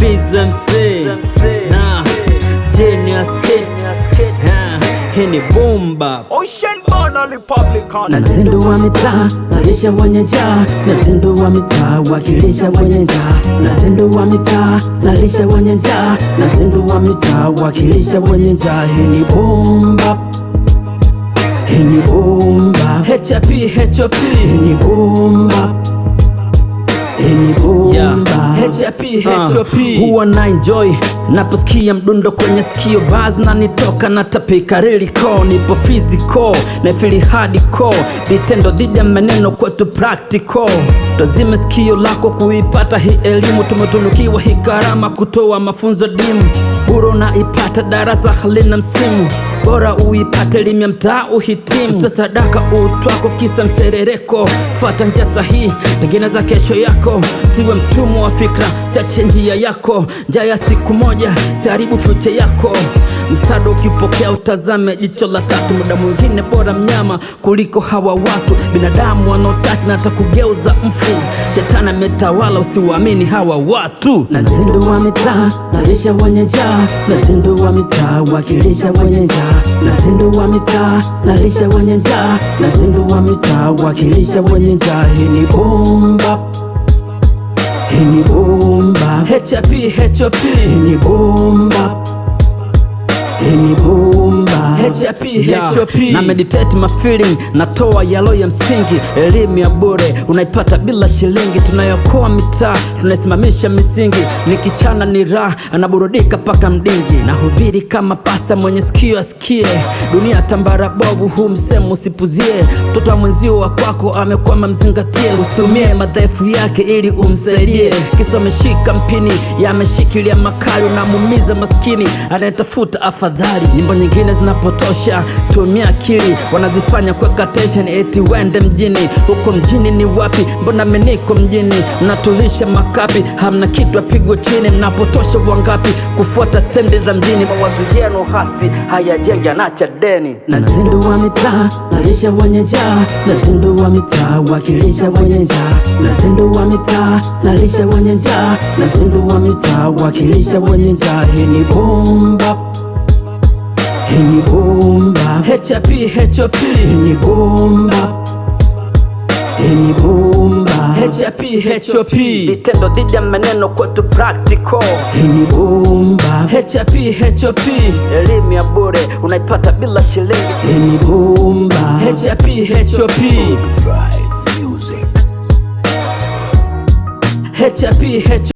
Mizo MC na Genius Kids. Hii ni Boom Bap. Ocean Bana Republican. Nazindua mitaa, nalisha wenye njaa. Nazindua mitaa, wakilisha wenye njaa. Nazindua mitaa, nalisha wenye njaa. Nazindua mitaa, wakilisha wenye njaa. Hii ni Boom Bap. Hii ni Boom Bap. HAP. Hii ni Boom Bap. Hii ni Boom Bap. HAP. Huwa na enjoy naposikia mdundo kwenye sikio, buzz na nitoka na tapika lyrical. Nipo physical na feel hardcore, vitendo dhidi ya maneno kwetu practical. Tazime sikio lako kuipata hii elimu, tumetunukiwa hii karama kutoa mafunzo dimu. Buro na ipata darasa halina msimu, bora uipate elimu ya mtaa uhitimu. Sita sadaka utwako kisa mserereko, fuata njia sahihi, tengeneza kesho yako. Siwe mtumwa wa fikra, siache njia yako. Njia ya siku moja, siharibu future yako. Msaada ukipokea utazame jicho la tatu. Muda mwingine bora mnyama kuliko hawa watu. Binadamu wanaotashi na atakugeuza mfu. Shetani ametawala, usiwaamini hawa watu. Nazindua mitaa, nalisha wenye njaa. Nazindua mitaa, wakilisha wenye njaa. Nazindua mitaa, nalisha wenye njaa. Nazindua mitaa, wakilisha wenye njaa. Hii ni Boom Bap. Hii ni Boom Bap. HAP. Hii ni Boom Bap. Hii ni Boom Bap. HAP. Na meditate my feeling, natoa yalo ya msingi. Elimu ya bure unaipata bila shilingi. Tunayokoa mitaa, tunaisimamisha misingi. Nikichana ni raha, anaburudika paka mdingi. Nahubiri kama pasta, mwenye sikio asikie. Dunia tambara bovu, huu msemo usipuzie. Mtoto wa mwenzio wa kwako amekwama, mzingatie. Usitumie madhaifu yake ili umsaidie. Kisa ameshika mpini, yameshikilia makali. Unamumiza maskini, anayetafuta afadhali. Nyimbo nyingine zinapotosha, tumia akili. Wanazifanya kweka tension eti wende mjini. Huko mjini ni wapi? Mbona meniko mjini? Mnatulisha makapi, hamna kitu, apigwe chini. Mnapotosha wangapi kufuata tende za mjini? Mawazo yenu hasi hayajengi, anacha deni. Nazindua mitaa, nalisha wenye njaa. Nazindua mitaa, wakilisha wenye njaa. Nazindua mitaa, nalisha wenye njaa. Nazindua mitaa, wakilisha wenye njaa. Hii ni Boom Bap. Hii ni Boom Bap. HAP. Hii ni Boom Bap. Hii ni Boom Bap. HAP. Vitendo dhidi ya maneno kwetu practical. Hii ni Boom Bap. HAP. Elimu ya bure unaipata bila shilingi. Hii ni Boom Bap. HAP.